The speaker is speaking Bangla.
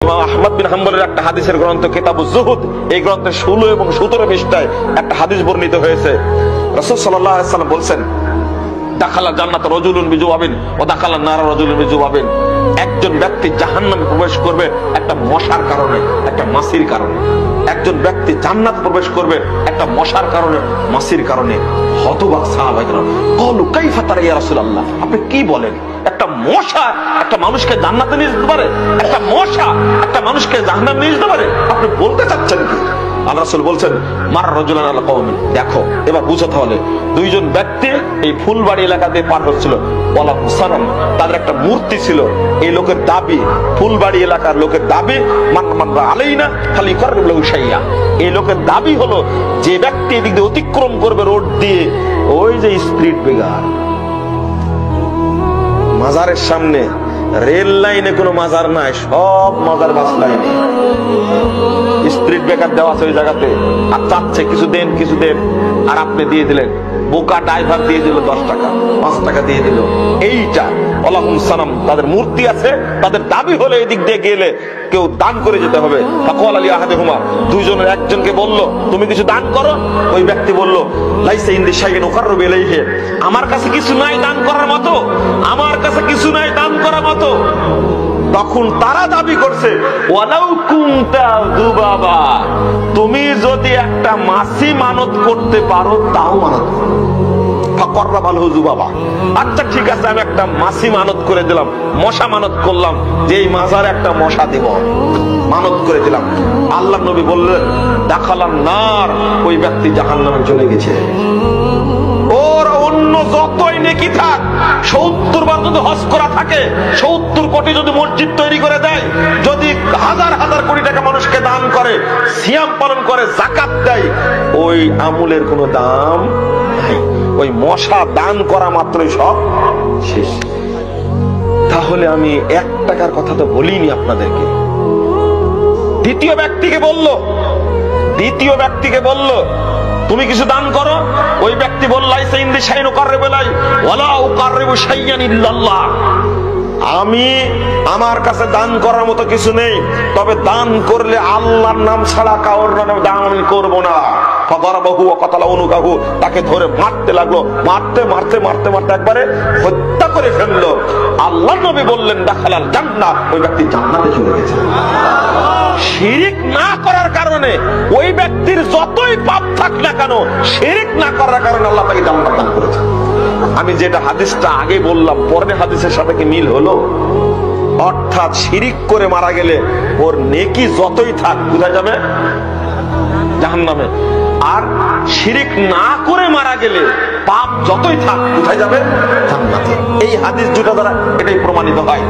আহমদ বিন হাম্বলের একটা হাদিসের গ্রন্থ কিতাবুজ যুহুদ, এই গ্রন্থের 16 এবং 17 পৃষ্ঠায় একটা হাদিস বর্ণিত হয়েছে। রাসূল সাল্লাল্লাহু আলাইহি ওয়াসাল্লাম বলেন, দাখালা জান্নাত রাজুলুন বিজুওয়াবিন ওয়া দাখালা নার রাজুলুন বিজুওয়াবিন। একজন ব্যক্তি জাহান্নামে প্রবেশ করবে একটা মশার কারণে, একটা মাছির কারণে। একজন ব্যক্তি জান্নাত প্রবেশ করবে একটা মশার কারণে, মাছির কারণে। হতবাক সাহাবায়ে-কেরাম ক্বালু কাইফা তারা ইয়া রাসূলুল্লাহ, আপনি কি বলেন? একটা মশা একটা মানুষকে জান্নাতে নিয়ে যেতে পারে? একটা মশা একটা মানুষকে জাহান্নামে নিয়ে যেতে পারে? আপনি বলতে চাচ্ছেন কি? আল্লাহ রাসূল বলছেন, মার রাজুলান আলা কওমিন। দেখো এবার বুঝো তাহলে, দুইজন ব্যক্তি এই ফুলবাড়ি এলাকা দিয়ে পার হচ্ছিল। ওয়ালা মুসানাম, তাদের একটা মূর্তি ছিল। এই লোকের দাবি, ফুলবাড়ি এলাকার লোকের দাবি, মান মানরা আলাইনা ফালিকাররিব লাহু শাইয়া। এই লোকের দাবি হলো, যে ব্যক্তি এদিক দিয়ে অতিক্রম করবে রোড দিয়ে, ওই যে স্ট্রিট বেগার, মাজারের সামনে রেল লাইনে কোনো মাজার নাই, সব মাজার বাস লাইনে স্ট্রিট বেকার দেওয়া আছে ওই জায়গাতে। আর চাচ্ছে কিছু দেন কিছু দেন, আর আপনি দিয়ে দিলেন। বোকা ড্রাইভার দিয়ে দিল 10 টাকা, 5 টাকা দিয়ে দিল। এইটা আলাইকুম সালাম, তাদের মূর্তি আছে। তাদের দাবি হলো এদিক দিয়ে গেলে কেউ দান করে যেতে হবে। ফাকাল আলী আহাদুহুমা, দুইজনের একজনকে বলল, তুমি কিছু দান করো। ওই ব্যক্তি বলল, লাইসা ইনদি শাইইন উকাররুবু ইলাইহি, আমার কাছে কিছু নাই দান করার মতো, আমার কাছে কিছু নাই দান করার মতো। তখন তারা দাবি করছে, ওয়ালাউ কুনতা যুবাবা, তুমি যদি একটা মাছি মানত করতে পারো তাও মানত করো। ফাকররাবালহু যুবাবা, আচ্ছা ঠিক আছে, আমি একটা মাছি মানত করে দিলাম, মশা মানত করলাম, যে এই মাজারে একটা মশা দেব, মানত করে দিলাম। আল্লাহ নবী বললেন, দাখালান নার, ওই ব্যক্তি জাহান্নামে চলে গেছে। ওর অন্য যতই নেকি থাক, 70 বার যদি হজ করা থাকে, 70 কোটি যদি মসজিদ তৈরি করে দেয়, যদি হাজার হাজার কোটি টাকা মানুষকে দান করে, সিয়াম পালন করে, যাকাত দেয়, ওই আমলের কোনো দাম নাই। ওই মশা দান করা মাত্রই সব শেষ। তাহলে আমি 1 টাকার কথা তো বলিনি আপনাদেরকে। দ্বিতীয় ব্যক্তিকে বলল তুমি কিছু দান করো। ওই ব্যক্তি বলল, আমি আমার কাছে দান করার মতো কিছু নেই, তবে দান করলে আল্লাহর নাম ছাড়া কারোর নামে দান আমি করবো না। তাকে ধরে মারতে লাগলো, মারতে মারতে মারতে মারতে একবারে হত্যা করে ফেললো। আল্লাহ নবী বললেন, দাখালাল জান্নাহ, ওই ব্যক্তি জান্নাতে চলে গেছে। শিরিক না করার কারণে ওই ব্যক্তির যতই পাপ থাক না কেন, শিরিক না করার কারণে আল্লাহ তাকে জান্নাত দান করেছে। আমি যেটা হাদিসটা আগে বললাম, পরের হাদিসের সাথে কি মিল হলো? অর্থাৎ শিরিক করে মারা গেলে ওর নেকি যতই থাক কোথায় যাবে? জাহান্নামে। আর শিরিক না করে মারা গেলে পাপ যতই থাক কোথায় যাবে? জান্নাতে। এই হাদিস দুটো দ্বারা এটাই প্রমাণিত হয়।